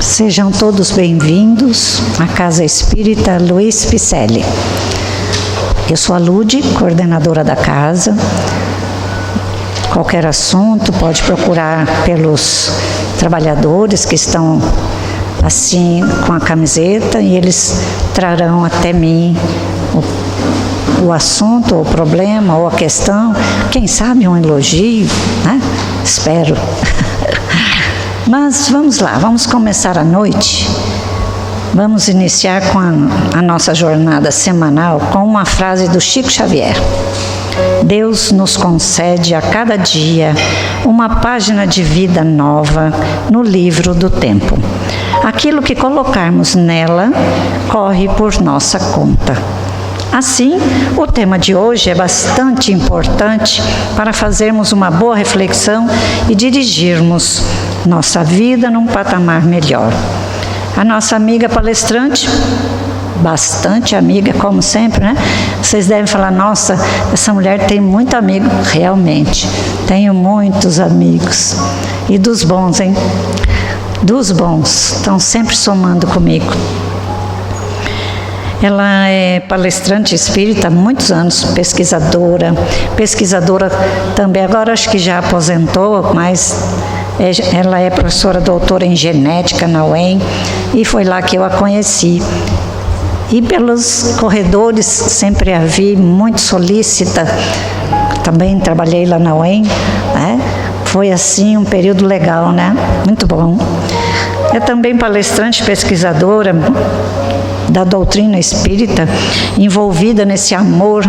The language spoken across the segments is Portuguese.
Sejam todos bem-vindos à Casa Espírita Luiz Picelli. Eu sou a Lude, coordenadora da casa. Qualquer assunto pode procurar pelos trabalhadores que estão assim com a camiseta e eles trarão até mim o assunto, o problema ou a questão, quem sabe um elogio, né? Espero. Mas vamos lá, vamos começar a noite. Vamos iniciar com a nossa jornada semanal com uma frase do Chico Xavier. Deus nos concede a cada dia uma página de vida nova no livro do tempo. Aquilo que colocarmos nela corre por nossa conta. Assim, o tema de hoje é bastante importante para fazermos uma boa reflexão e dirigirmos nossa vida num patamar melhor. A nossa amiga palestrante, bastante amiga, como sempre, né? Vocês devem falar, nossa, essa mulher tem muito amigo. Realmente, tenho muitos amigos. E dos bons, hein? Dos bons, estão sempre somando comigo. Ela é palestrante espírita há muitos anos, pesquisadora também, agora acho que já aposentou, mas ela é professora doutora em genética na UEM e foi lá que eu a conheci. E pelos corredores sempre a vi muito solícita, também trabalhei lá na UEM, né? Foi assim um período legal, né? Muito bom. É também palestrante, pesquisadora da doutrina espírita, envolvida nesse amor,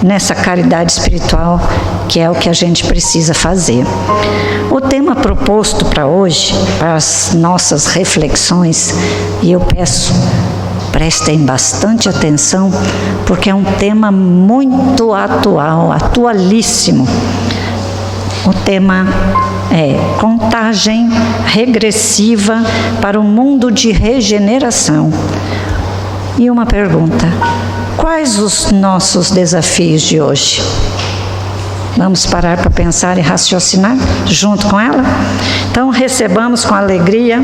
nessa caridade espiritual, que é o que a gente precisa fazer. O tema proposto para hoje, para as nossas reflexões, e eu peço, prestem bastante atenção, porque é um tema muito atual, atualíssimo. O tema é contagem regressiva para o mundo de regeneração. E uma pergunta: quais os nossos desafios de hoje? Vamos parar para pensar e raciocinar junto com ela? Então, recebamos com alegria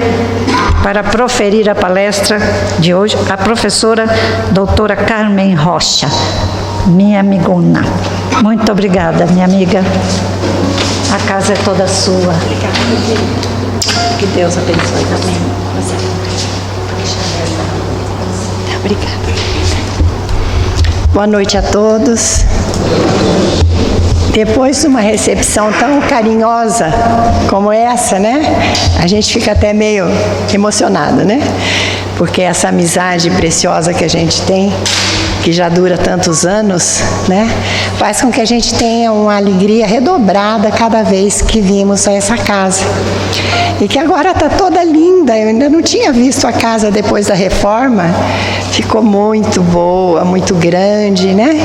para proferir a palestra de hoje a professora doutora Carmen Rocha, minha amigona. Muito obrigada, minha amiga. A casa é toda sua. Obrigada. Que Deus abençoe também. Obrigada. Boa noite a todos. Depois de uma recepção tão carinhosa como essa, né? A gente fica até meio emocionado, né? Porque essa amizade preciosa que a gente tem, que já dura tantos anos, né? Faz com que a gente tenha uma alegria redobrada cada vez que vimos a essa casa. E que agora está toda linda. Eu ainda não tinha visto a casa depois da reforma. Ficou muito boa, muito grande, né?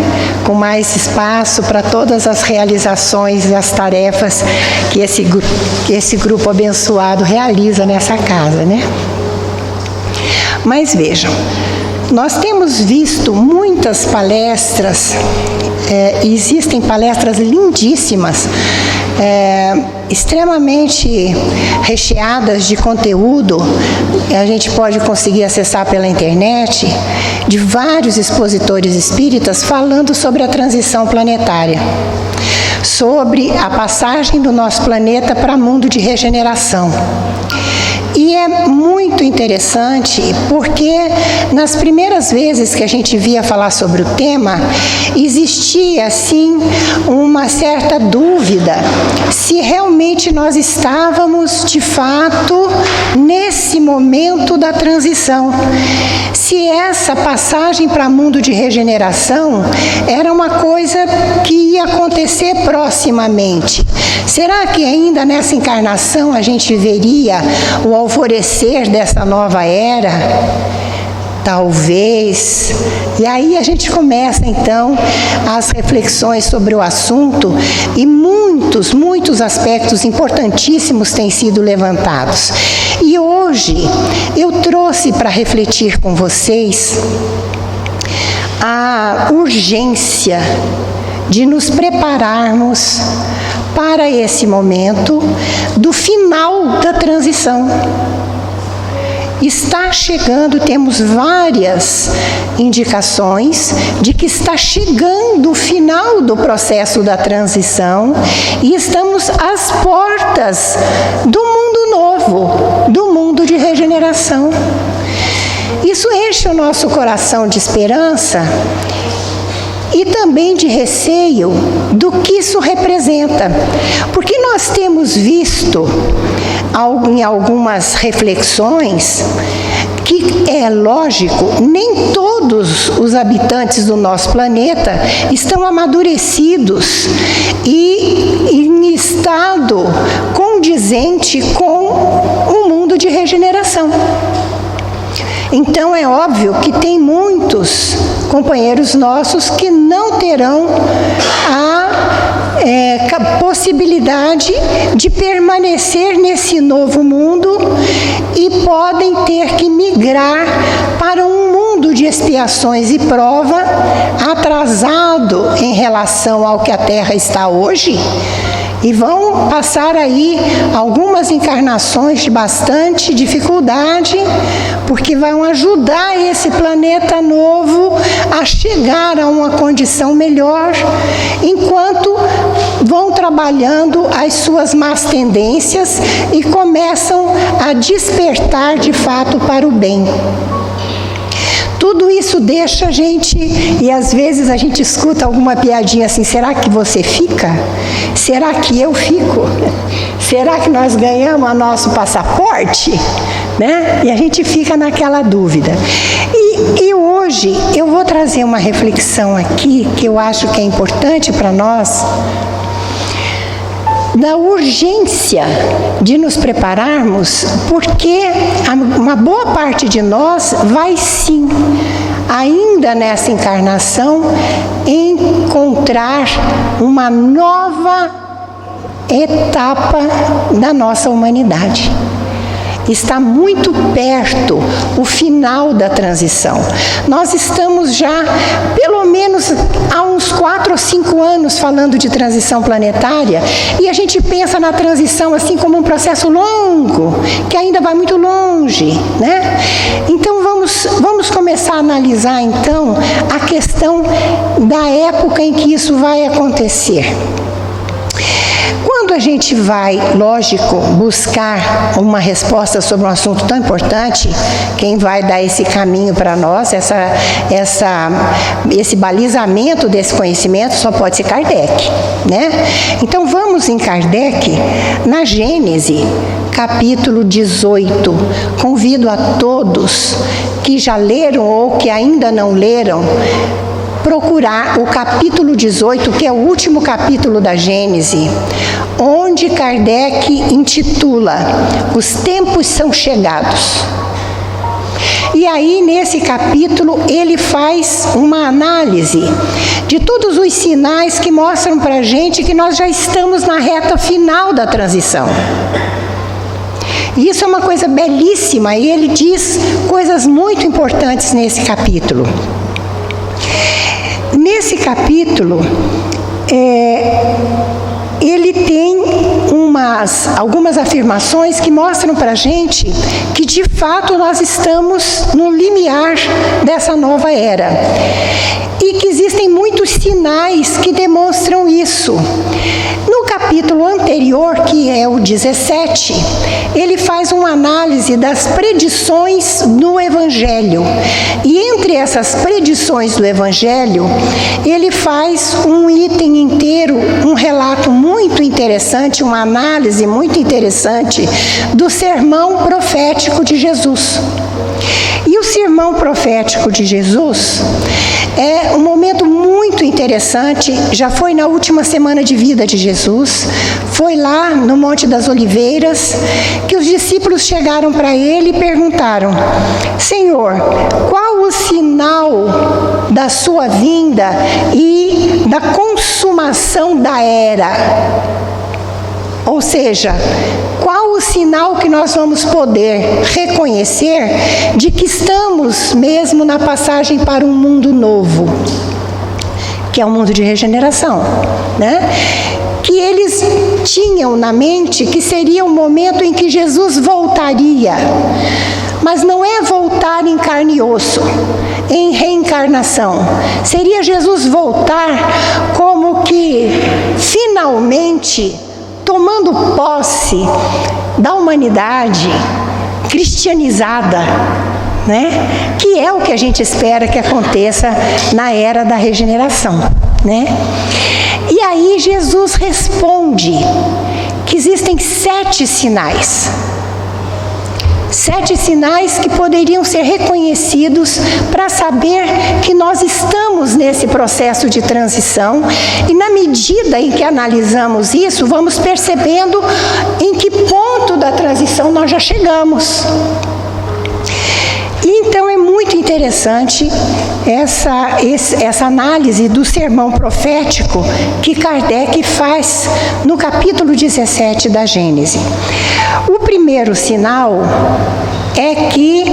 Com mais espaço para todas as realizações e as tarefas que esse grupo abençoado realiza nessa casa, né? Mas vejam, nós temos visto muitas palestras, existem palestras lindíssimas, extremamente recheadas de conteúdo, a gente pode conseguir acessar pela internet, de vários expositores espíritas falando sobre a transição planetária, sobre a passagem do nosso planeta para mundo de regeneração. E é muito interessante porque nas primeiras vezes que a gente via falar sobre o tema, existia assim uma certa dúvida se realmente nós estávamos de fato nesse momento da transição. Se essa passagem para mundo de regeneração era uma coisa que ia acontecer proximamente. Será que ainda nessa encarnação a gente veria o alvorecer dessa nova era? Talvez. E aí a gente começa então as reflexões sobre o assunto e muitos aspectos importantíssimos têm sido levantados. E hoje eu trouxe para refletir com vocês a urgência de nos prepararmos para esse momento do final da transição. está chegando, temos várias indicações de que está chegando o final do processo da transição e estamos às portas do mundo novo, do mundo de regeneração. Isso enche o nosso coração de esperança e também de receio do que isso representa, porque nós temos visto em algumas reflexões que é lógico, nem todos os habitantes do nosso planeta estão amadurecidos e em estado condizente com o mundo de regeneração. Então é óbvio que tem muitos companheiros nossos que não terão a possibilidade de permanecer nesse novo mundo e podem ter que migrar para um mundo de expiações e prova atrasado em relação ao que a Terra está hoje. E vão passar aí algumas encarnações de bastante dificuldade, porque vão ajudar esse planeta novo a chegar a uma condição melhor, enquanto vão trabalhando as suas más tendências e começam a despertar de fato para o bem. Tudo isso deixa a gente, e às vezes a gente escuta alguma piadinha assim, será que você fica? Será que eu fico? Será que nós ganhamos o nosso passaporte? Né? E a gente fica naquela dúvida. E hoje eu vou trazer uma reflexão aqui, que eu acho que é importante para nós, da urgência de nos prepararmos, porque uma boa parte de nós vai sim, ainda nessa encarnação, encontrar uma nova etapa da nossa humanidade. Está muito perto o final da transição. Nós estamos já, pelo menos há uns 4 ou 5 anos falando de transição planetária, e a gente pensa na transição assim como um processo longo, que ainda vai muito longe, né? Então vamos começar a analisar então a questão da época em que isso vai acontecer. Quando a gente vai, lógico, buscar uma resposta sobre um assunto tão importante, quem vai dar esse caminho para nós, esse balizamento desse conhecimento só pode ser Kardec, né? Então vamos em Kardec, na Gênese, capítulo 18. Convido a todos que já leram ou que ainda não leram, procurar o capítulo 18, que é o último capítulo da Gênese, onde Kardec intitula Os Tempos São Chegados. E aí, nesse capítulo, ele faz uma análise de todos os sinais que mostram para a gente que nós já estamos na reta final da transição. E isso é uma coisa belíssima, e ele diz coisas muito importantes nesse capítulo. Nesse capítulo, ele tem algumas afirmações que mostram para a gente que, de fato, nós estamos no limiar dessa nova era. E que existem muitos sinais que demonstram isso. No capítulo anterior, que é o 17, ele faz uma análise das predições do Evangelho. E entre essas predições do Evangelho, ele faz um item inteiro, um relato muito interessante, uma análise muito interessante do sermão profético de Jesus. E o sermão profético de Jesus é um momento muito interessante, já foi na última semana de vida de Jesus, foi lá no Monte das Oliveiras, que os discípulos chegaram para ele e perguntaram: Senhor, qual o sinal da sua vinda e da consumação da era? Ou seja, qual o sinal que nós vamos poder reconhecer de que estamos mesmo na passagem para um mundo novo, que é um mundo de regeneração, né? Que eles tinham na mente que seria o momento em que Jesus voltaria mas não é voltar em carne e osso, em reencarnação. Seria Jesus voltar como que finalmente tomando posse da humanidade cristianizada, né? Que é o que a gente espera que aconteça na era da regeneração, né? E aí Jesus responde que existem 7 sinais. 7 sinais que poderiam ser reconhecidos para saber que nós estamos nesse processo de transição, e na medida em que analisamos isso, vamos percebendo em que ponto da transição nós já chegamos. E então é muito interessante essa análise do sermão profético que Kardec faz no capítulo 17 da Gênese. O primeiro sinal é que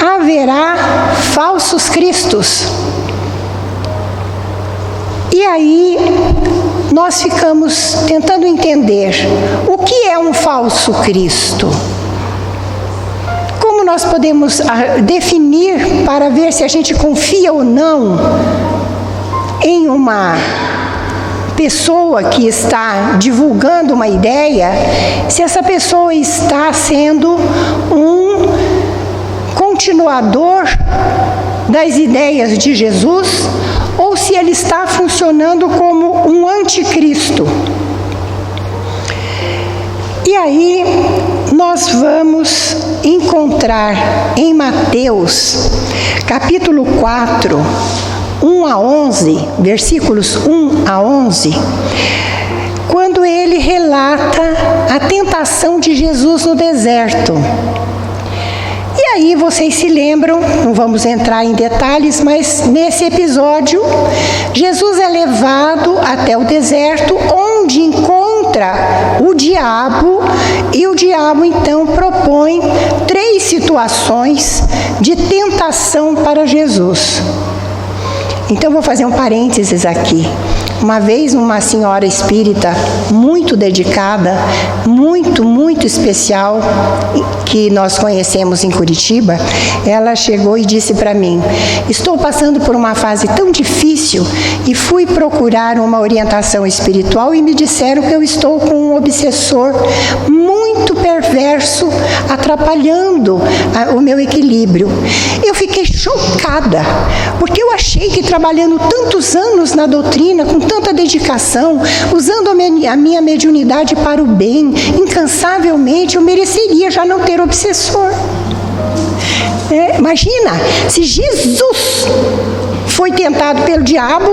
haverá falsos cristos. E aí nós ficamos tentando entender o que é um falso Cristo. Como nós podemos definir para ver se a gente confia ou não em uma pessoa que está divulgando uma ideia, se essa pessoa está sendo um continuador das ideias de Jesus ou se ele está funcionando como um anticristo? E aí nós vamos encontrar em Mateus, capítulo 4, 1 a 11, versículos 1 a 11, quando ele relata a tentação de Jesus no deserto. E aí vocês se lembram, não vamos entrar em detalhes, mas nesse episódio, Jesus é levado até o deserto, onde encontra o diabo, e o diabo então propõe 3 situações de tentação para Jesus. Então vou fazer um parênteses aqui. Uma vez uma senhora espírita muito dedicada, muito especial, que nós conhecemos em Curitiba, ela chegou e disse para mim: estou passando por uma fase tão difícil e fui procurar uma orientação espiritual e me disseram que eu estou com um obsessor muito perverso atrapalhando o meu equilíbrio. Eu fiquei chocada, porque eu achei que trabalhando tantos anos na doutrina, com tanta dedicação, usando a minha mediunidade para o bem, incansavelmente, eu mereceria já não ter obsessor. Imagina, se Jesus foi tentado pelo diabo,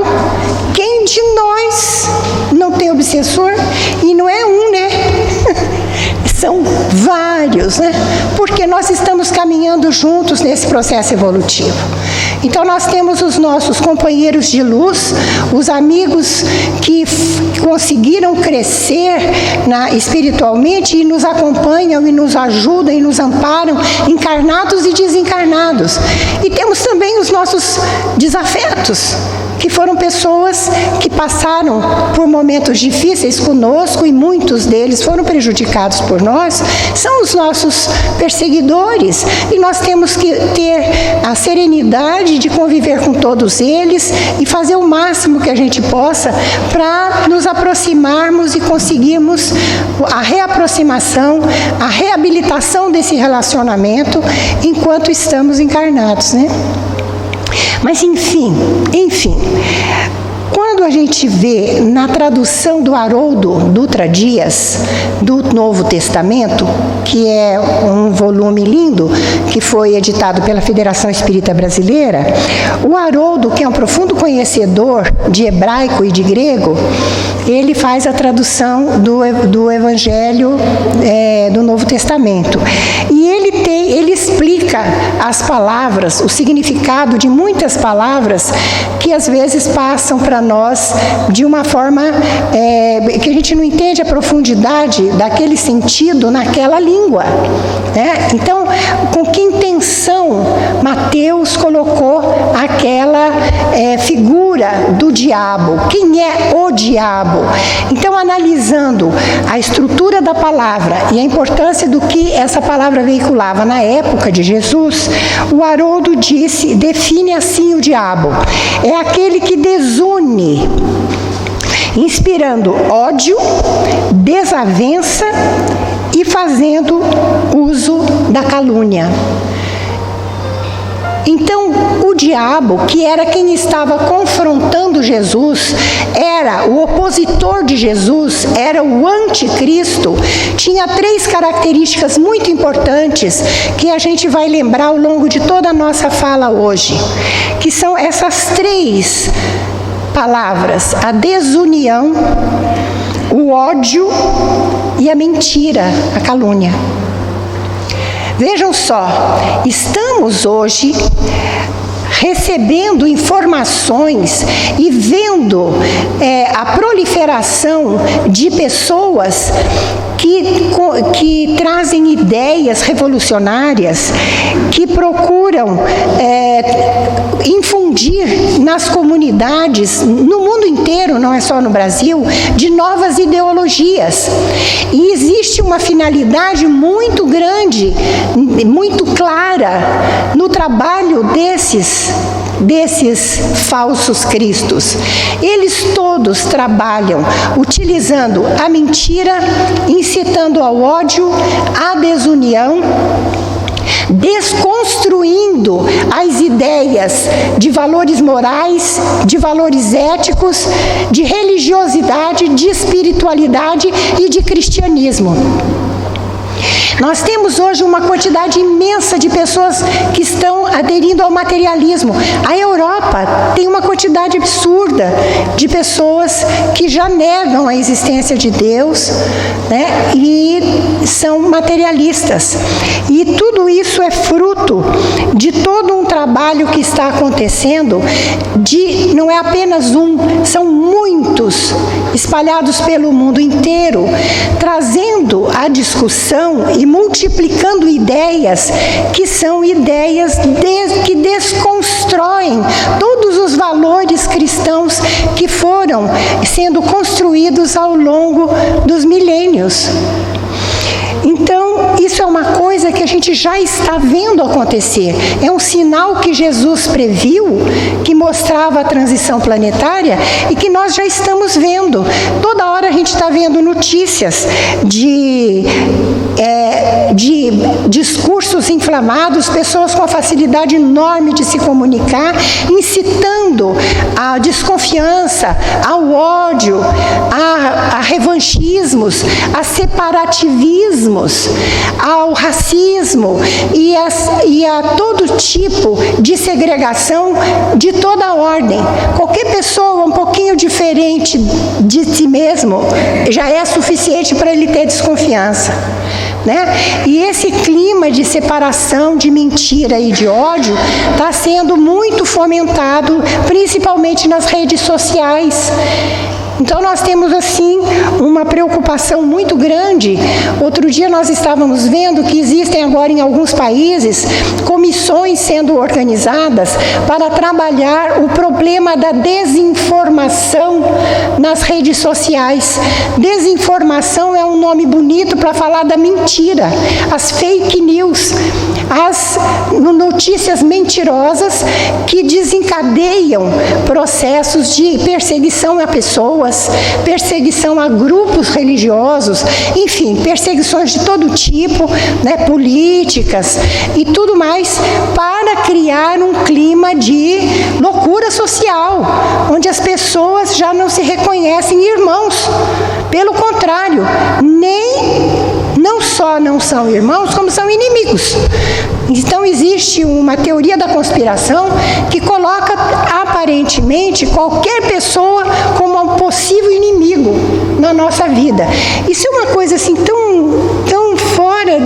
quem de nós não tem obsessor? E não é um, né? São vários, né? Porque nós estamos caminhando juntos nesse processo evolutivo. Então nós temos os nossos companheiros de luz, os amigos que conseguiram crescer espiritualmente e nos acompanham e nos ajudam e nos amparam, encarnados e desencarnados. E temos também os nossos desafetos, que foram pessoas que passaram por momentos difíceis conosco e muitos deles foram prejudicados por nós, são os nossos perseguidores, e nós temos que ter a serenidade de conviver com todos eles e fazer o máximo que a gente possa para nos aproximarmos e conseguirmos a reaproximação, a reabilitação desse relacionamento enquanto estamos encarnados, né? Mas enfim, quando a gente vê na tradução do Haroldo Dutra Dias, do Novo Testamento, que é um volume lindo, que foi editado pela Federação Espírita Brasileira, o Haroldo, que é um profundo conhecedor de hebraico e de grego, ele faz a tradução do Evangelho do Novo Testamento. E ele explica as palavras, o significado de muitas palavras que às vezes passam para nós de uma forma que a gente não entende a profundidade daquele sentido naquela língua, né? Então, com que intenção Mateus colocou aquela figura do diabo. Quem é o diabo? Então, analisando a estrutura da palavra e a importância do que essa palavra veiculava na época de Jesus, o Haroldo define assim o diabo: é aquele que desune, inspirando ódio, desavença e fazendo uso da calúnia. Então, o diabo, que era quem estava confrontando Jesus, era o opositor de Jesus, era o anticristo, tinha 3 características muito importantes que a gente vai lembrar ao longo de toda a nossa fala hoje, que são essas 3 palavras: a desunião, o ódio e a mentira, a calúnia. Vejam só, estamos hoje recebendo informações e vendo a proliferação de pessoas que trazem ideias revolucionárias, que procuram infundir nas comunidades, no mundo inteiro, não é só no Brasil, de novas ideologias. E existe uma finalidade muito grande, muito clara, no trabalho desses falsos cristos. Eles todos trabalham utilizando a mentira, incitando ao ódio, à desunião, desconstruindo as ideias de valores morais, de valores éticos, de religiosidade, de espiritualidade e de cristianismo. Nós temos hoje uma quantidade imensa de pessoas que estão aderindo ao materialismo. A Europa tem uma quantidade absurda de pessoas que já negam a existência de Deus, né, e são materialistas. E tudo isso é fruto de todo um trabalho que está acontecendo, não é apenas um, são muitos espalhados pelo mundo inteiro, trazendo a discussão e multiplicando ideias que são ideias que desconstroem todos os valores cristãos que foram sendo construídos ao longo dos milênios. Então, isso é uma coisa que a gente já está vendo acontecer. É um sinal que Jesus previu, que mostrava a transição planetária e que nós já estamos vendo. Toda hora a gente está vendo notícias de discursos inflamados, pessoas com a facilidade enorme de se comunicar, incitando a desconfiança, ao ódio, a revanchismos, a separativismos, ao racismo e a todo tipo de segregação de toda a ordem. Qualquer pessoa um pouquinho diferente de si mesmo já é suficiente para ele ter desconfiança, né? E esse clima de separação, de mentira e de ódio está sendo muito fomentado, principalmente nas redes sociais. Então, nós temos, assim, uma preocupação muito grande. Outro dia nós estávamos vendo que existem agora em alguns países comissões sendo organizadas para trabalhar o problema da desinformação nas redes sociais. Desinformação é um nome bonito para falar da mentira, as fake news, as notícias mentirosas que desencadeiam processos de perseguição a pessoas, perseguição a grupos religiosos, enfim, perseguições de todo tipo, né, políticas e tudo mais, para criar um clima de loucura social, onde as pessoas já não se reconhecem irmãos. Pelo contrário, não só não são irmãos, como são inimigos. Então, existe uma teoria da conspiração que coloca, aparentemente, qualquer pessoa como um possível inimigo na nossa vida. Isso é uma coisa assim tão fora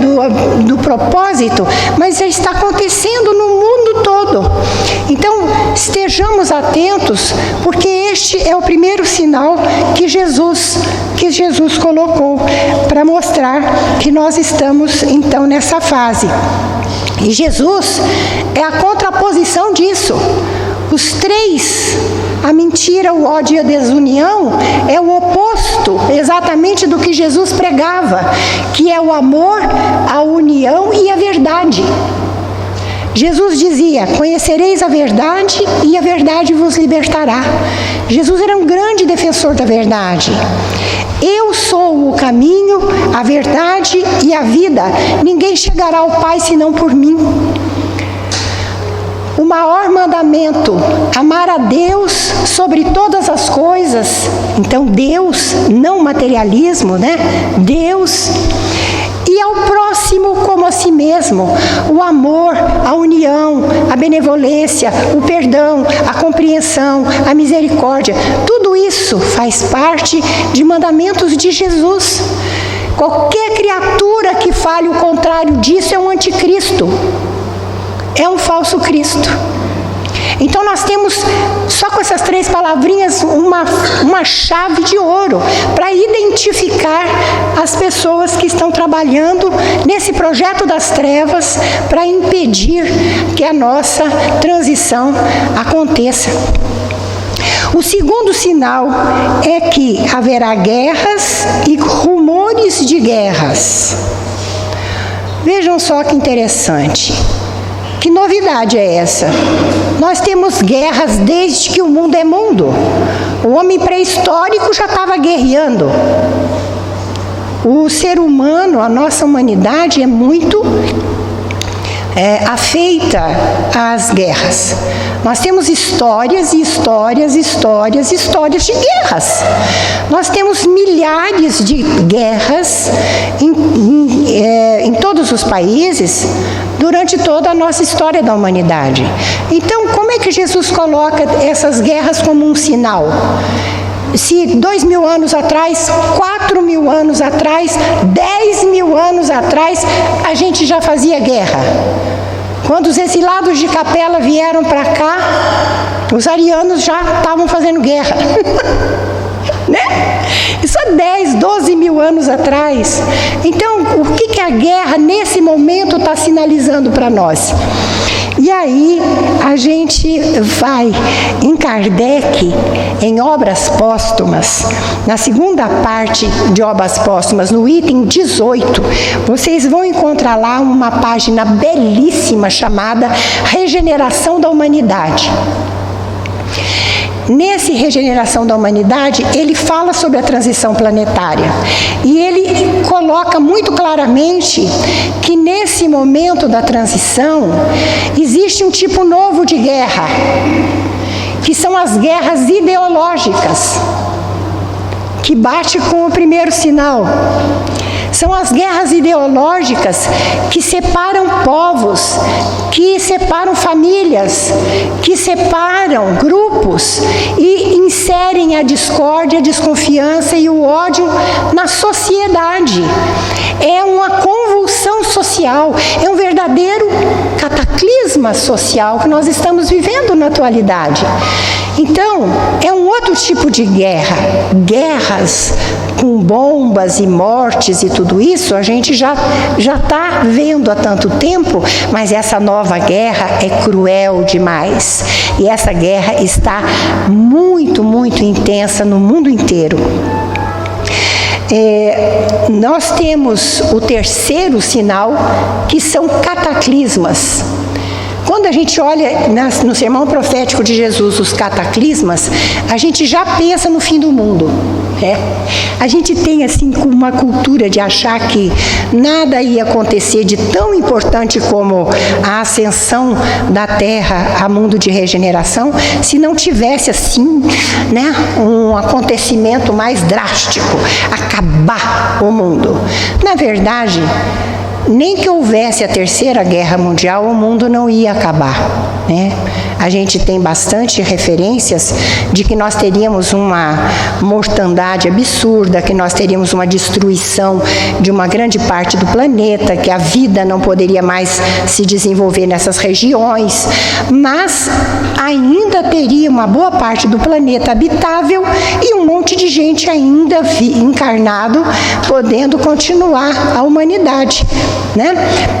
do propósito, mas já está acontecendo no mundo todo. Então, estejamos atentos, porque este é o primeiro sinal que Jesus colocou para mostrar que nós estamos, então, nessa fase. E Jesus é a contraposição disso. A mentira, o ódio e a desunião é o oposto exatamente do que Jesus pregava, que é o amor, a união e a verdade. Jesus dizia: conhecereis a verdade e a verdade vos libertará. Jesus era um grande defensor da verdade. Eu sou o caminho, a verdade e a vida. Ninguém chegará ao Pai senão por mim. O maior mandamento, amar a Deus sobre todas as coisas. Então Deus, não materialismo, né? Deus. E ao próximo como a si mesmo. O amor, a união, a benevolência, o perdão, a compreensão, a misericórdia. Tudo isso faz parte de mandamentos de Jesus. Qualquer criatura que fale o contrário disso é um anticristo. É um falso Cristo. Então nós temos, só com essas 3 palavrinhas, uma chave de ouro para identificar as pessoas que estão trabalhando nesse projeto das trevas para impedir que a nossa transição aconteça. O segundo sinal é que haverá guerras e rumores de guerras. Vejam só que interessante. Que novidade é essa? Nós temos guerras desde que o mundo é mundo. O homem pré-histórico já estava guerreando. O ser humano, a nossa humanidade é muito afeita às guerras. Nós temos histórias e histórias, histórias, histórias de guerras. Nós temos milhares de guerras em todos os países durante toda a nossa história da humanidade. Então, como é que Jesus coloca essas guerras como um sinal? Se 2.000 anos atrás, 4.000 anos atrás, 10.000 anos atrás, a gente já fazia guerra. Quando os exilados de Capela vieram para cá, os arianos já estavam fazendo guerra. Né? Isso há 10, 12.000 anos atrás. Então, o que a guerra nesse momento está sinalizando para nós? E aí, a gente vai em Kardec, em Obras Póstumas, na segunda parte de Obras Póstumas, no item 18, vocês vão encontrar lá uma página belíssima chamada Regeneração da Humanidade. Nesse Regeneração da Humanidade, ele fala sobre a transição planetária. E ele coloca muito claramente que nesse momento da transição, existe um tipo novo de guerra, que são as guerras ideológicas, que bate com o primeiro sinal. São as guerras ideológicas que separam povos, que separam famílias, que separam grupos e inserem a discórdia, a desconfiança e o ódio na sociedade. É uma convulsão social, é um verdadeiro cataclisma social que nós estamos vivendo na atualidade. Então, é um outro tipo de guerra. Guerras com bombas e mortes e tudo isso, a gente já está vendo há tanto tempo, mas essa nova guerra é cruel demais. E essa guerra está muito, muito intensa no mundo inteiro. Nós temos o terceiro sinal, que são cataclismas. Quando a gente olha no sermão profético de Jesus, os cataclismas, a gente já pensa no fim do mundo. A gente tem assim uma cultura de achar que nada ia acontecer de tão importante como a ascensão da Terra a mundo de regeneração, se não tivesse assim, né, um acontecimento mais drástico, acabar o mundo. Na verdade, nem que houvesse a Terceira Guerra Mundial, o mundo não ia acabar, né? A gente tem bastante referências de que nós teríamos uma mortandade absurda, que nós teríamos uma destruição de uma grande parte do planeta, que a vida não poderia mais se desenvolver nessas regiões, mas ainda teria uma boa parte do planeta habitável e um monte de gente ainda encarnado, podendo continuar a humanidade, né?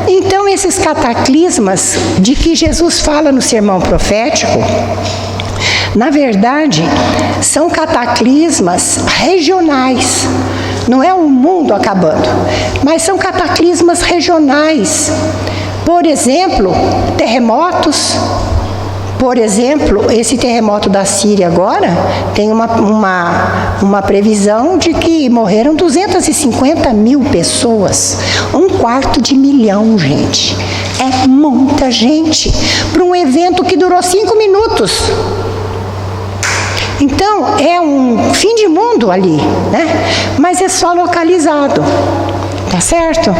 Então, esses cataclismas de que Jesus fala no sermão profético, Na verdade, são cataclismas regionais. Não é o mundo acabando, mas são cataclismas regionais. Por exemplo, terremotos. Por exemplo, esse terremoto da Síria agora tem uma previsão de que morreram 250 mil pessoas. 1/4 milhão, gente. É muita gente para um evento que durou 5 minutos. Então, é um fim de mundo ali, né? Mas é só localizado. Tá certo?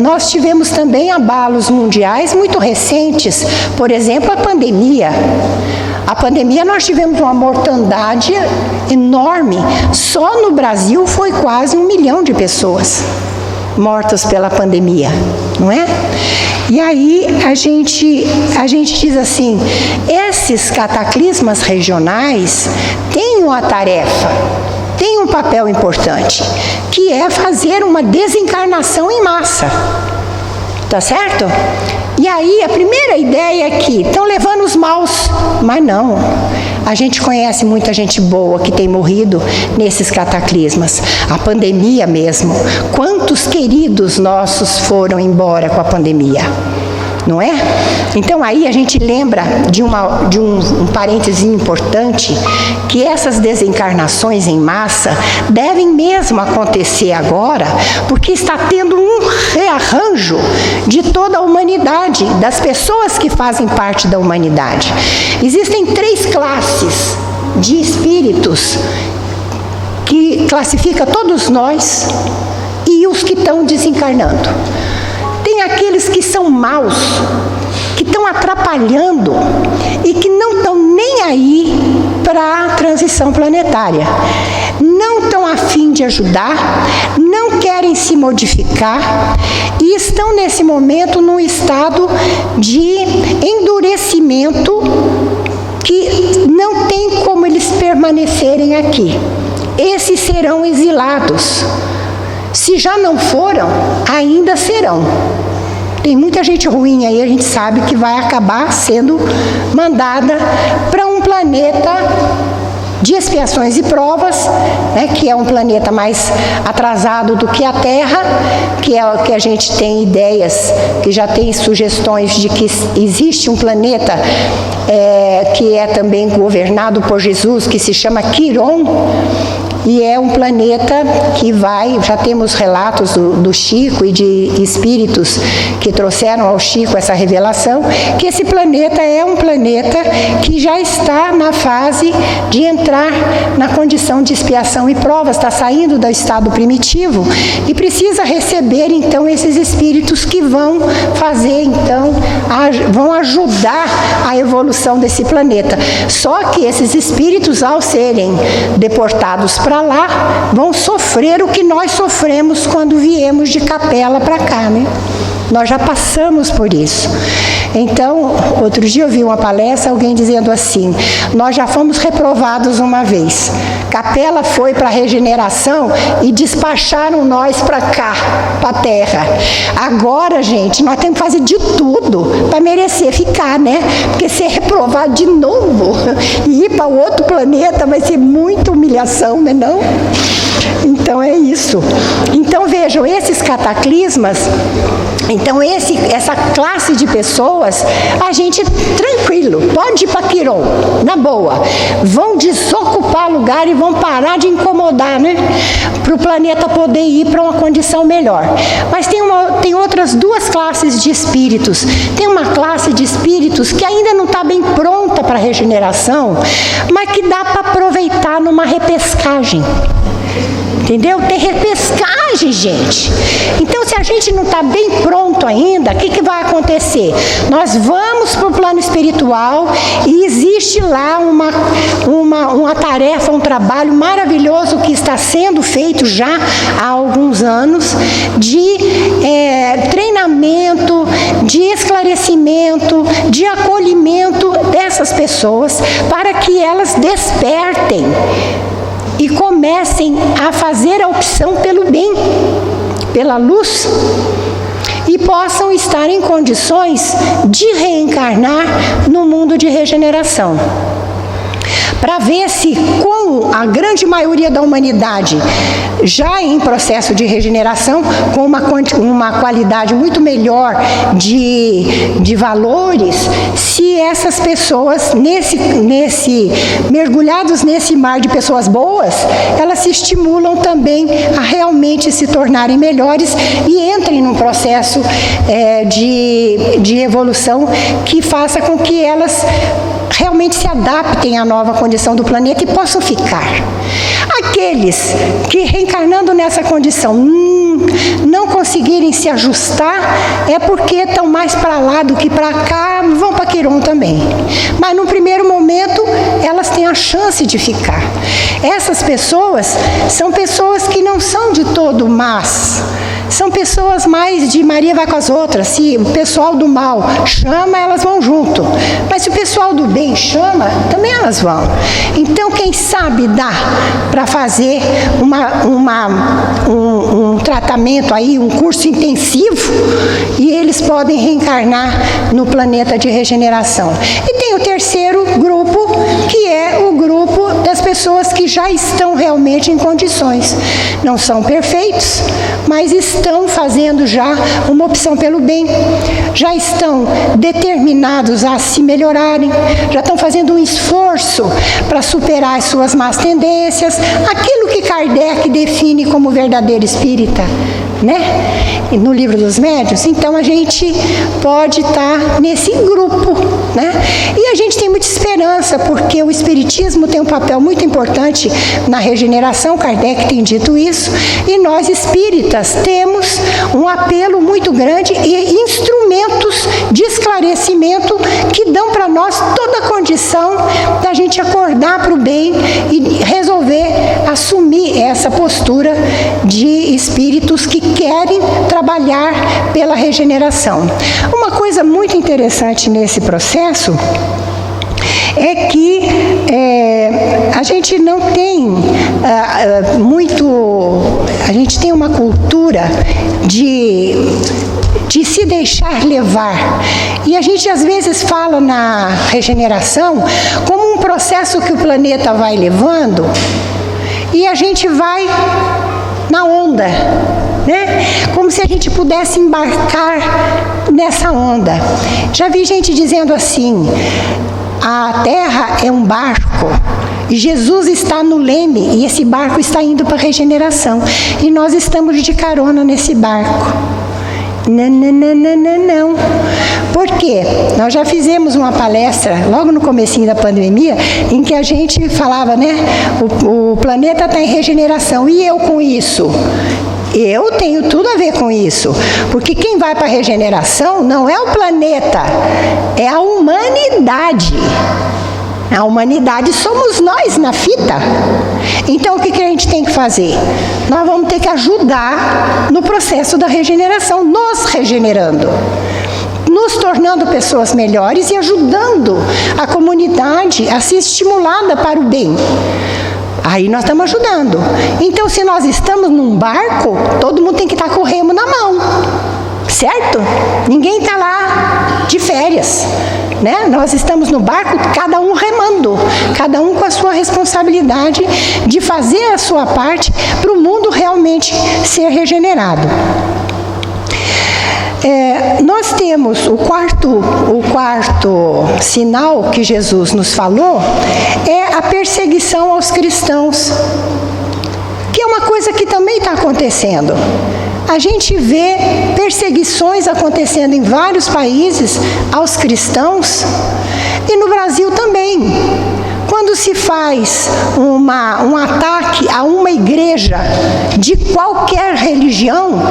Nós tivemos também abalos mundiais muito recentes, por exemplo, a pandemia. A pandemia nós tivemos uma mortandade enorme. Só no Brasil foi quase 1 milhão de pessoas mortas pela pandemia, não é? E aí a gente diz assim, esses cataclismas regionais têm uma tarefa, tem um papel importante, que é fazer uma desencarnação em massa. Tá certo? E aí a primeira ideia é que estão levando os maus, mas não. A gente conhece muita gente boa que tem morrido nesses cataclismas. A pandemia mesmo. Quantos queridos nossos foram embora com a pandemia? Não é? Então aí a gente lembra de um parêntese importante, que essas desencarnações em massa devem mesmo acontecer agora, porque está tendo um rearranjo de toda a humanidade, das pessoas que fazem parte da humanidade. Existem 3 classes de espíritos que classifica todos nós e os que estão desencarnando. Tem aqueles que são maus, que estão atrapalhando e que não estão nem aí para a transição planetária. Não estão a fim de ajudar, não querem se modificar e estão nesse momento num estado de endurecimento que não tem como eles permanecerem aqui. Esses serão exilados. Se já não foram, ainda serão. Tem muita gente ruim aí, a gente sabe que vai acabar sendo mandada para um planeta de expiações e provas, né, que é um planeta mais atrasado do que a Terra, que é o que a gente tem ideias, que já tem sugestões de que existe um planeta que é também governado por Jesus, que se chama Quiron, e é um planeta que já temos relatos do Chico e de espíritos que trouxeram ao Chico essa revelação, que esse planeta é um planeta que já está na fase de entrar na condição de expiação e provas, está saindo do estado primitivo e precisa receber então esses espíritos que vão fazer então, vão ajudar a evolução desse planeta. Só que esses espíritos, ao serem deportados para lá, vão sofrer o que nós sofremos quando viemos de Capela para cá, né? Nós já passamos por isso. Então, outro dia eu vi uma palestra, alguém dizendo assim, nós já fomos reprovados uma vez. Capela foi para a regeneração e despacharam nós para cá, para a Terra. Agora, gente, nós temos que fazer de tudo para merecer ficar, né? Porque ser reprovado de novo e ir para outro planeta vai ser muita humilhação, né não? Então é isso. Então vejam, esses cataclismas, então essa classe de pessoas, a gente tranquilo, pode ir para Quiron, na boa. Vão desocupar lugar e vão parar de incomodar, né? Para o planeta poder ir para uma condição melhor. Mas tem outras 2 classes de espíritos. Tem uma classe de espíritos que ainda não está bem pronta para a regeneração, mas que dá para aproveitar numa repescagem. Entendeu? Tem repescagem, gente. Então, se a gente não está bem pronto ainda, o que vai acontecer? Nós vamos para o plano espiritual e existe lá uma tarefa, um trabalho maravilhoso que está sendo feito já há alguns anos de treinamento, de esclarecimento, de acolhimento dessas pessoas para que elas despertem e comecem a fazer a opção pelo bem, pela luz, e possam estar em condições de reencarnar no mundo de regeneração. para ver se, com a grande maioria da humanidade já em processo de regeneração, com uma qualidade muito melhor de valores, se essas pessoas, mergulhados nesse mar de pessoas boas, elas se estimulam também a realmente se tornarem melhores e entrem num processo de evolução que faça com que elas realmente se adaptem à nova condição do planeta e possam ficar. Aqueles que, reencarnando nessa condição, não conseguirem se ajustar, é porque estão mais para lá do que para cá, vão para Quiron também. Mas, no primeiro momento, elas têm a chance de ficar. Essas pessoas são pessoas que não são de todo más. São pessoas mais de Maria vai com as outras. Se o pessoal do mal chama, elas vão junto. Mas se o pessoal do bem chama, também elas vão. Então, quem sabe dá para fazer um tratamento aí, um curso intensivo, e eles podem reencarnar no planeta de regeneração. E tem o terceiro grupo, que é o grupo das pessoas que já estão realmente em condições. Não são perfeitos, mas estão fazendo já uma opção pelo bem, já estão determinados a se melhorarem, já estão fazendo um esforço para superar as suas más tendências, aquilo que Kardec define como verdadeiro espírita, né? No Livro dos Médiuns. Então a gente pode estar nesse grupo, né? E a gente tem muita esperança, porque o Espiritismo tem um papel muito importante na regeneração, Kardec tem dito isso, e nós espíritas temos um apelo muito grande e instrumentos de esclarecimento que dão para nós toda a condição da gente acordar para o bem e resolver assumir essa postura de espíritos que querem trabalhar pela regeneração. Uma coisa muito interessante nesse processo é que a gente não tem a gente tem uma cultura de se deixar levar. E a gente às vezes fala na regeneração como um processo que o planeta vai levando e a gente vai na onda, né? Como se a gente pudesse embarcar nessa onda. Já vi gente dizendo assim: a Terra é um barco e Jesus está no leme e esse barco está indo para a regeneração e nós estamos de carona nesse barco. Não. Por quê? Nós já fizemos uma palestra logo no comecinho da pandemia em que a gente falava, né? O planeta está em regeneração. E eu com isso? Eu tenho tudo a ver com isso. Porque quem vai para a regeneração não é o planeta, é a humanidade. A humanidade somos nós na fita. Então, o que a gente tem que fazer? Nós vamos ter que ajudar no processo da regeneração, nos regenerando, nos tornando pessoas melhores e ajudando a comunidade a ser estimulada para o bem. Aí nós estamos ajudando. Então, se nós estamos num barco, todo mundo tem que estar com o remo na mão. Certo? Ninguém está lá de férias, né? Nós estamos no barco, cada um remando, cada um com a sua responsabilidade de fazer a sua parte para o mundo realmente ser regenerado. Nós temos o quarto sinal que Jesus nos falou, é a perseguição aos cristãos, que é uma coisa que também está acontecendo. A gente vê perseguições acontecendo em vários países aos cristãos e no Brasil também. Quando se faz um ataque a uma igreja de qualquer religião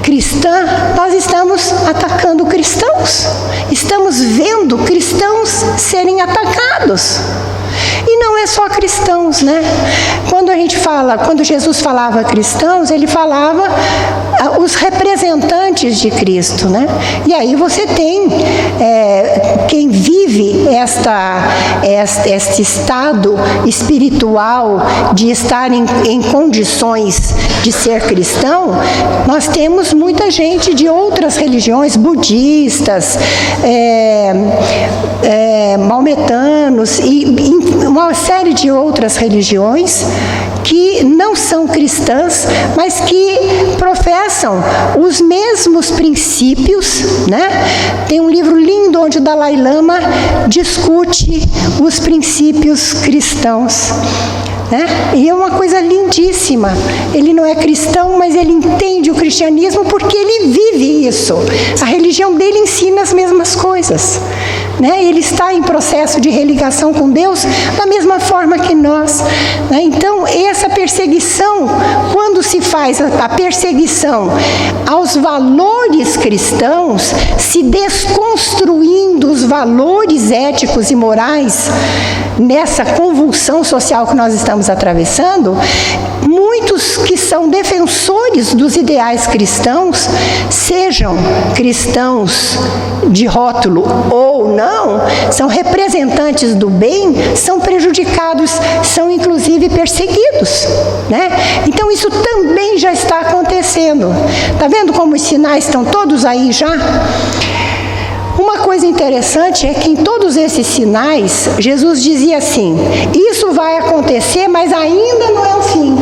cristã, nós estamos atacando cristãos. Estamos vendo cristãos serem atacados. E não é só cristãos, né? Quando Jesus falava cristãos, ele falava os representantes de Cristo, né? E aí você tem quem vive este estado espiritual de estar em condições de ser cristão. Nós temos muita gente de outras religiões, budistas, maometanos e uma série de outras religiões que não são cristãs, mas que professam os mesmos princípios, né? Tem um livro lindo onde o Dalai Lama discute os princípios cristãos, né? E é uma coisa lindíssima. Ele não é cristão, mas ele entende o cristianismo porque ele vive isso. A religião dele ensina as mesmas coisas, né? Ele está em processo de religação com Deus da mesma forma que nós, né? Então, essa perseguição, quando se faz a perseguição aos valores cristãos, se desconstruindo os valores éticos e morais nessa convulsão social que nós estamos atravessando, muitos que são defensores dos ideais cristãos, sejam cristãos de rótulo ou não, são representantes do bem, são prejudicados, são inclusive perseguidos, né? Então isso também já está acontecendo. Está vendo como os sinais estão todos aí já? Uma coisa interessante é que em todos esses sinais, Jesus dizia assim: isso vai acontecer, mas ainda não é o fim.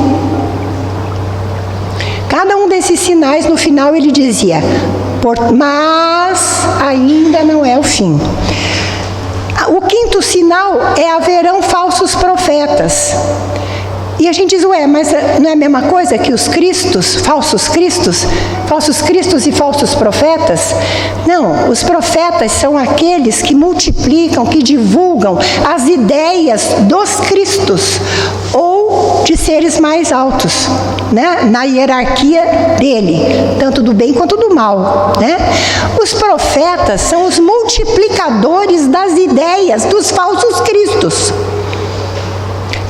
Cada um desses sinais, no final, ele dizia: mas ainda não é o fim. O quinto sinal é: haverão falsos profetas. E a gente diz, mas não é a mesma coisa que os cristos, falsos cristos e falsos profetas? Não, os profetas são aqueles que multiplicam, que divulgam as ideias dos cristos ou de seres mais altos, né? Na hierarquia dele, tanto do bem quanto do mal, né? Os profetas são os multiplicadores das ideias dos falsos cristos.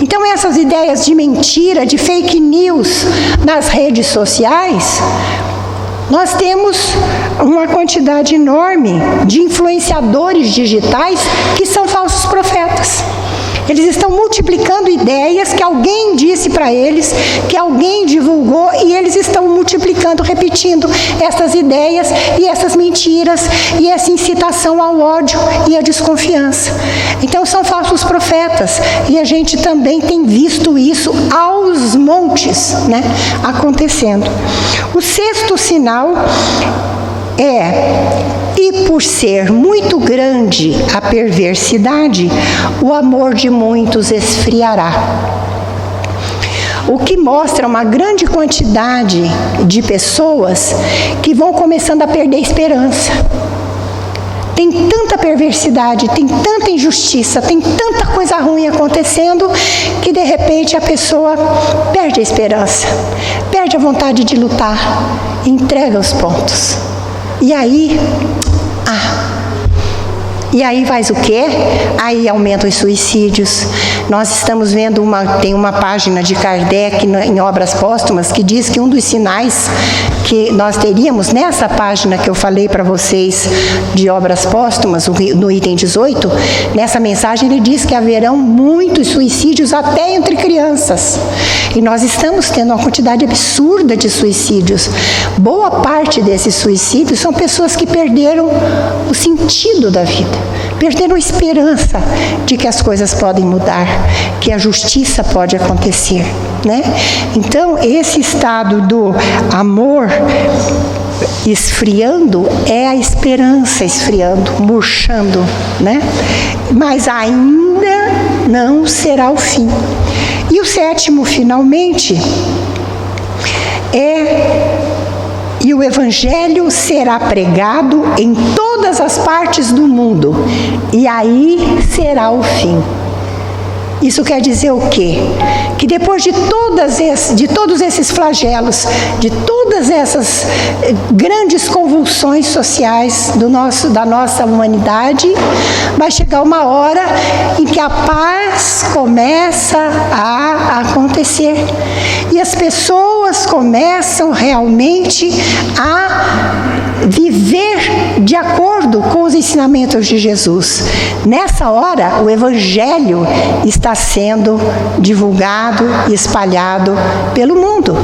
Então, essas ideias de mentira, de fake news nas redes sociais, nós temos uma quantidade enorme de influenciadores digitais que são falsos profetas. Eles estão multiplicando ideias que alguém disse para eles, que alguém divulgou, e eles estão multiplicando, repetindo essas ideias e essas mentiras e essa incitação ao ódio e à desconfiança. Então são falsos profetas, e a gente também tem visto isso aos montes, né, acontecendo. O sexto sinal e por ser muito grande a perversidade, o amor de muitos esfriará. O que mostra uma grande quantidade de pessoas que vão começando a perder a esperança. Tem tanta perversidade, tem tanta injustiça, tem tanta coisa ruim acontecendo, que de repente a pessoa perde a esperança, perde a vontade de lutar, entrega os pontos. E aí faz o quê? Aí aumentam os suicídios. Nós estamos vendo, tem uma página de Kardec em Obras Póstumas que diz que um dos sinais que nós teríamos nessa página que eu falei para vocês de Obras Póstumas, no item 18, nessa mensagem ele diz que haverão muitos suicídios até entre crianças. E nós estamos tendo uma quantidade absurda de suicídios. Boa parte desses suicídios são pessoas que perderam o sentido da vida, perderam a esperança de que as coisas podem mudar, que a justiça pode acontecer, né? Então, esse estado do amor esfriando é a esperança esfriando, murchando, né? Mas ainda não será o fim. E o sétimo, finalmente, e o Evangelho será pregado em todas as partes do mundo, e aí será o fim. Isso quer dizer o quê? que depois de todos esses flagelos, de todas essas grandes convulsões sociais da nossa humanidade, vai chegar uma hora em que a paz começa a acontecer e as pessoas começam realmente a viver de acordo com os ensinamentos de Jesus. Nessa hora, o Evangelho está sendo divulgado e espalhado pelo mundo.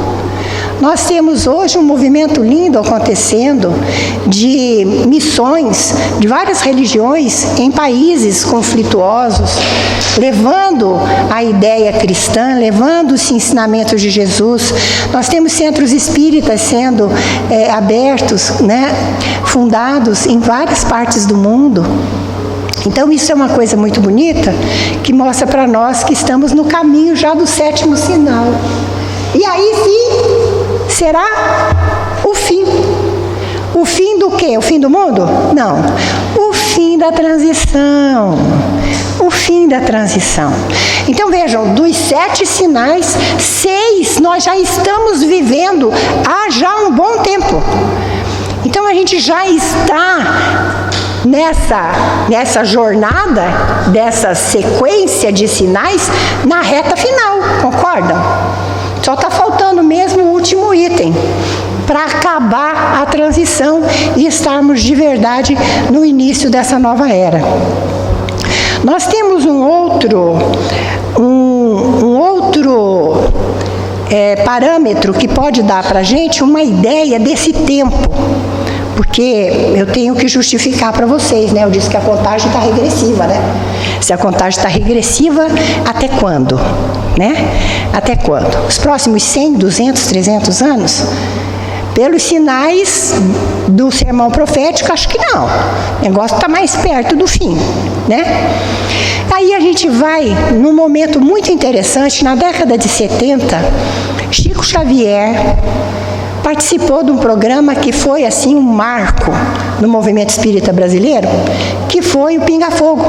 Nós temos hoje um movimento lindo acontecendo de missões de várias religiões em países conflituosos, levando a ideia cristã, levando os ensinamentos de Jesus. Nós temos centros espíritas sendo abertos, fundados em várias partes do mundo. Então isso é uma coisa muito bonita, que mostra para nós que estamos no caminho já do 7º sinal. E aí sim, será o fim. O fim do quê? O fim do mundo? Não. O fim da transição. O fim da transição. Então vejam, dos 7 sinais, 6 nós já estamos vivendo há já um bom tempo. Então a gente já está nessa jornada, dessa sequência de sinais, na reta final, concordam? Só está faltando mesmo o último item para acabar a transição e estarmos de verdade no início dessa nova era. Nós temos um outro parâmetro que pode dar para a gente uma ideia desse tempo, porque eu tenho que justificar para vocês, Eu disse que a contagem está regressiva, Se a contagem está regressiva, até quando? Até quando? Os próximos 100, 200, 300 anos? Pelos sinais do sermão profético, acho que não. O negócio está mais perto do fim, Aí a gente vai num momento muito interessante. Na década de 70, Chico Xavier participou de um programa que foi assim um marco no movimento espírita brasileiro, que foi o Pinga Fogo.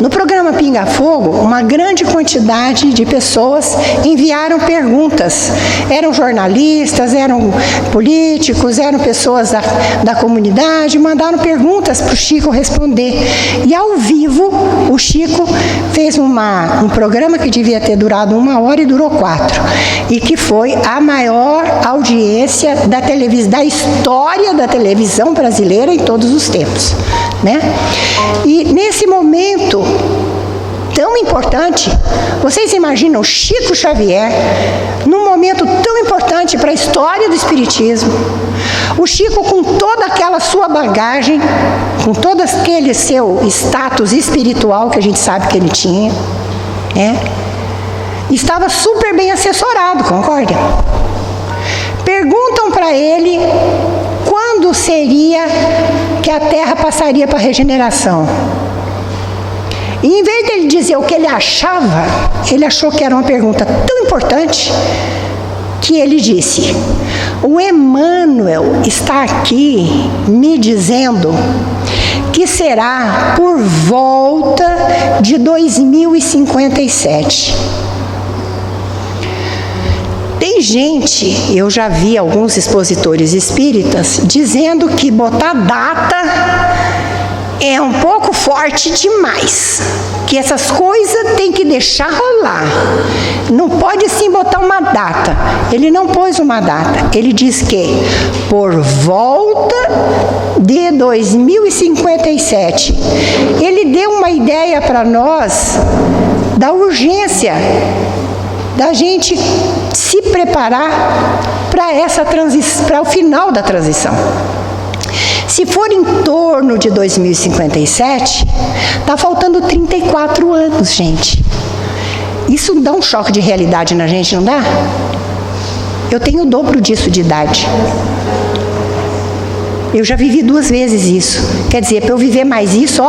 No programa Pinga Fogo, uma grande quantidade de pessoas enviaram perguntas. Eram jornalistas, eram políticos, eram pessoas da comunidade, mandaram perguntas para o Chico responder. E ao vivo, o Chico fez um programa que devia ter durado 1 hora e durou 4. E que foi a maior audiência da história da televisão brasileira em todos os tempos. E nesse momento tão importante, vocês imaginam Chico Xavier, num momento tão importante para a história do Espiritismo, o Chico com toda aquela sua bagagem, com todo aquele seu status espiritual que a gente sabe que ele tinha, estava super bem assessorado, concorda? Perguntam para ele quando seria que a Terra passaria para a regeneração. E em vez dele dizer o que ele achava, ele achou que era uma pergunta tão importante que ele disse: o Emmanuel está aqui me dizendo que será por volta de 2057. Tem gente, eu já vi alguns expositores espíritas dizendo que botar data é um pouco forte demais, que essas coisas tem que deixar rolar. Não pode sim botar uma data. Ele não pôs uma data. Ele diz que por volta de 2057. Ele deu uma ideia para nós da urgência da gente se preparar para essa transição, para o final da transição. Se for em torno de 2057, está faltando 34 anos, gente. Isso dá um choque de realidade na gente, não dá? Eu tenho o dobro disso de idade. Eu já vivi 2 vezes isso. Quer dizer, para eu viver mais isso,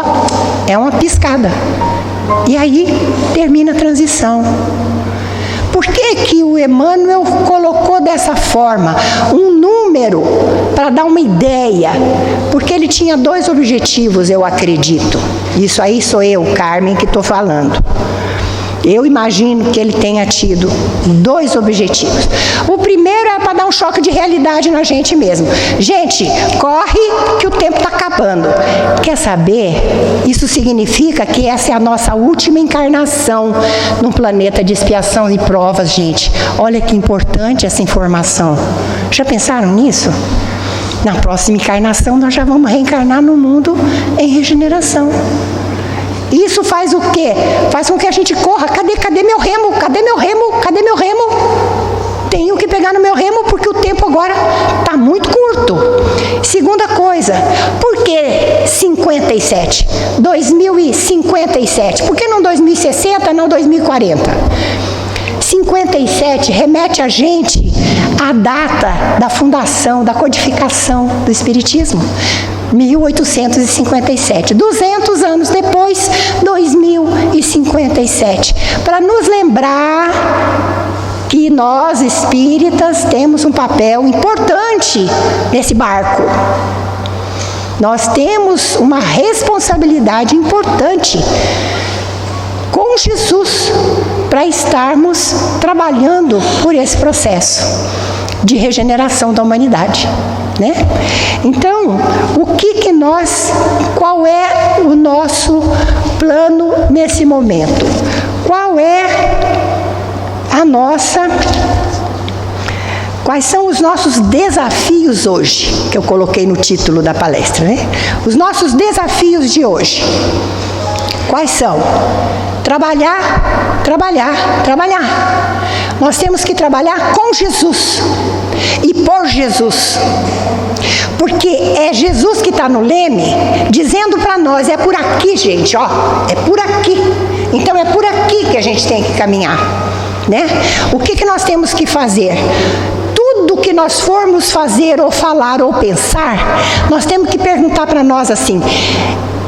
é uma piscada. E aí termina a transição. Por que que o Emmanuel colocou dessa forma um número para dar uma ideia? Porque ele tinha 2 objetivos, eu acredito. Isso aí sou eu, Carmen, que estou falando. Eu imagino que ele tenha tido 2 objetivos. O primeiro é para dar um choque de realidade na gente mesmo. Gente, corre que o tempo está acabando. Quer saber? Isso significa que essa é a nossa última encarnação num planeta de expiação e provas, gente. Olha que importante essa informação. Já pensaram nisso? Na próxima encarnação nós já vamos reencarnar no mundo em regeneração. Isso faz o quê? Faz com que a gente corra. Cadê meu remo? Cadê meu remo? Cadê meu remo? Tenho que pegar no meu remo porque o tempo agora está muito curto. Segunda coisa, por que 57? 2057. Por que não 2060, não 2040? 57 remete a gente à data da fundação, da codificação do Espiritismo. 1857. 200 anos depois, 2057. Para nos lembrar que nós, espíritas, temos um papel importante nesse barco. Nós temos uma responsabilidade importante com Jesus para estarmos trabalhando por esse processo de regeneração da humanidade, né? Então, qual é o nosso plano nesse momento? Quais são os nossos desafios hoje, que eu coloquei no título da palestra, né? Os nossos desafios de hoje. Quais são? Trabalhar. Nós temos que trabalhar com Jesus e por Jesus. Porque é Jesus que está no leme, dizendo para nós, é por aqui, gente, ó, é por aqui. Então é por aqui que a gente tem que caminhar, né? O que nós temos que fazer? Tudo que nós formos fazer ou falar ou pensar, nós temos que perguntar para nós assim: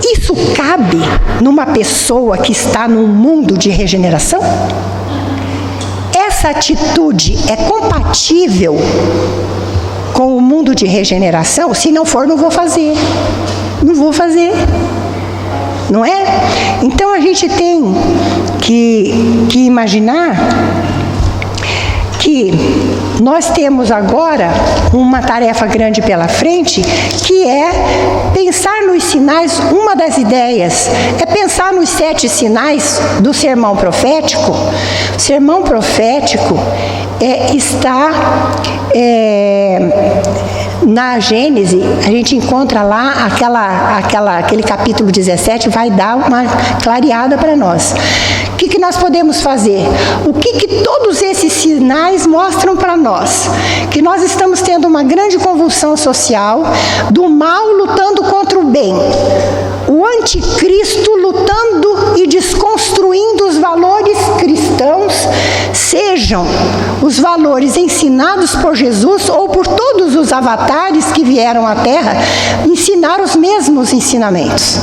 isso cabe numa pessoa que está num mundo de regeneração? Essa atitude é compatível com o mundo de regeneração? Se não for, não vou fazer. Não vou fazer. Não é? Então a gente tem que imaginar que nós temos agora uma tarefa grande pela frente, que é pensar nos sinais. Uma das ideias é pensar nos 7 sinais do sermão profético. O sermão profético está na Gênese. A gente encontra lá aquele capítulo 17, vai dar uma clareada para nós. O que nós podemos fazer? O que todos esses sinais mostram para nós? Que nós estamos tendo uma grande convulsão social, do mal lutando contra o bem, o anticristo lutando e desconstruindo os valores cristãos, sejam os valores ensinados por Jesus ou por todos os avatares que vieram à Terra ensinar os mesmos ensinamentos.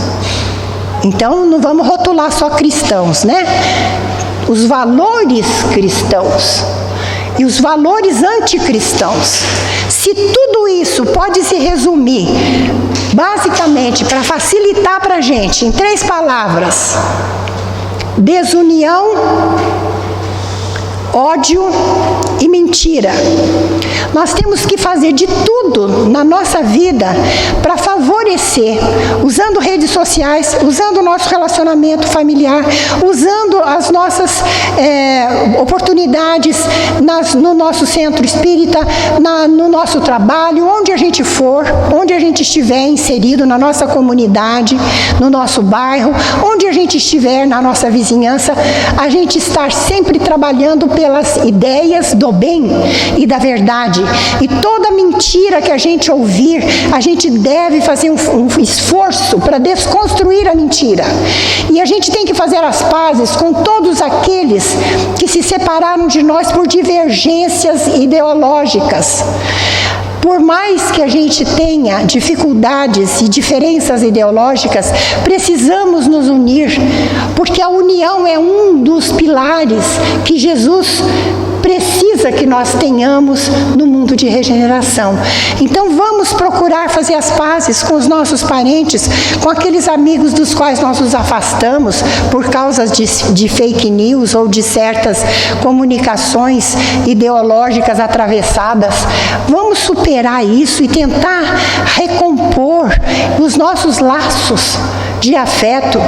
Então, não vamos rotular só cristãos, né? Os valores cristãos e os valores anticristãos. Se tudo isso pode se resumir, basicamente, para facilitar para a gente, em 3 palavras: desunião, ódio e mentira. Nós temos que fazer de tudo na nossa vida para favorecer, usando redes sociais, usando o nosso relacionamento familiar, usando as nossas oportunidades no nosso centro espírita, no nosso trabalho, onde a gente for, onde a gente estiver inserido, na nossa comunidade, no nosso bairro, onde a gente estiver na nossa vizinhança, a gente estar sempre trabalhando pelas ideias do bem e da verdade. E toda mentira que a gente ouvir, a gente deve fazer um esforço para desconstruir a mentira. E a gente tem que fazer as pazes com todos aqueles que se separaram de nós por divergências ideológicas. Por mais que a gente tenha dificuldades e diferenças ideológicas, precisamos nos unir, porque a união é um dos pilares que Jesus precisa que nós tenhamos no mundo de regeneração. Então vamos procurar fazer as pazes com os nossos parentes, com aqueles amigos dos quais nós nos afastamos por causa de fake news ou de certas comunicações ideológicas atravessadas. Vamos superar isso e tentar recompor os nossos laços de afeto,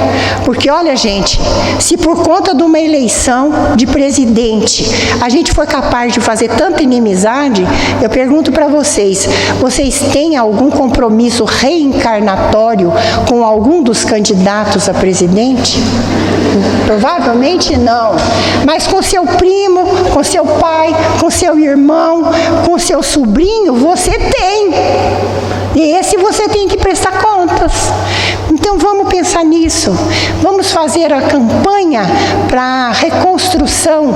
porque olha, gente, se por conta de uma eleição de presidente a gente foi capaz de fazer tanta inimizade, eu pergunto para vocês, vocês têm algum compromisso reencarnatório com algum dos candidatos a presidente? Provavelmente não, mas com seu primo, com seu pai, com seu irmão, com seu sobrinho, você tem. E esse você tem que prestar contas. Então vamos pensar nisso. Vamos fazer a campanha para a reconstrução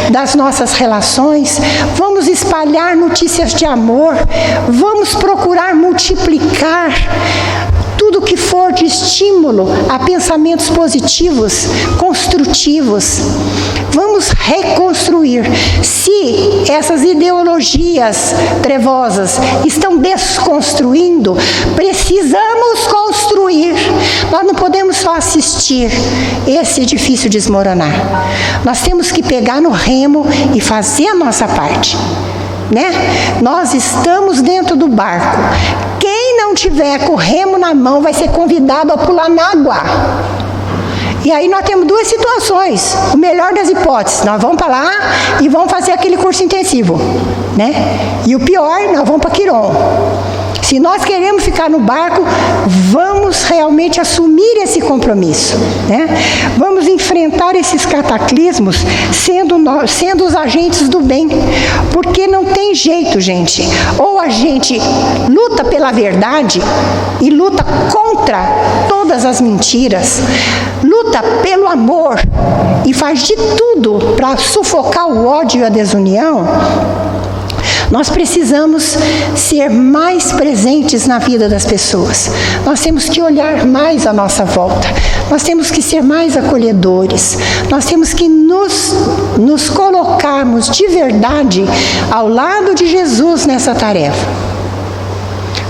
das nossas relações. Vamos espalhar notícias de amor. Vamos procurar multiplicar tudo que for de estímulo a pensamentos positivos, construtivos. Vamos reconstruir. Se essas ideologias trevosas estão desconstruindo, precisamos construir. Nós não podemos só assistir esse edifício desmoronar. Nós temos que pegar no remo e fazer a nossa parte, né? Nós estamos dentro do barco. Quem não tiver com o remo na mão vai ser convidado a pular na água. E aí nós temos duas situações. O melhor das hipóteses, nós vamos para lá e vamos fazer aquele curso intensivo, né? E o pior, nós vamos para Quiron. Se nós queremos ficar no barco, vamos realmente assumir esse compromisso, né? Vamos enfrentar esses cataclismos sendo os agentes do bem, porque não tem jeito, gente. Ou a gente luta pela verdade e luta contra todas as mentiras, luta pelo amor e faz de tudo para sufocar o ódio e a desunião. Nós precisamos ser mais presentes na vida das pessoas. Nós temos que olhar mais à nossa volta. Nós temos que ser mais acolhedores. Nós temos que nos colocarmos de verdade ao lado de Jesus nessa tarefa.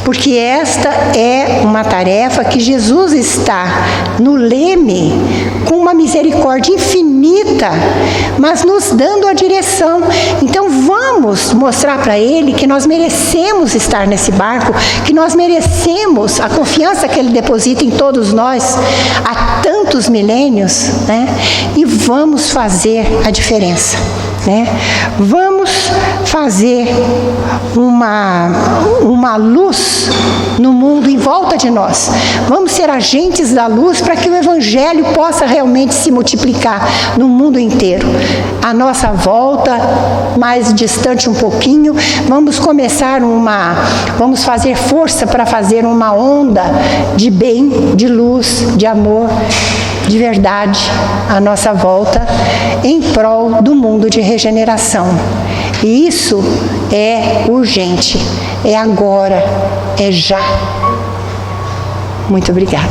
Porque esta é uma tarefa que Jesus está no leme, com uma misericórdia infinita, mas nos dando a direção. Então vamos mostrar para Ele que nós merecemos estar nesse barco, que nós merecemos a confiança que Ele deposita em todos nós há tantos milênios, né? E vamos fazer a diferença, né? Vamos fazer uma luz no mundo em volta de nós. Vamos ser agentes da luz para que o Evangelho possa realmente se multiplicar no mundo inteiro. À nossa volta, mais distante um pouquinho, vamos fazer força para fazer uma onda de bem, de luz, de amor, de verdade à nossa volta, em prol do mundo de regeneração. E isso é urgente, é agora, é já. Muito obrigada.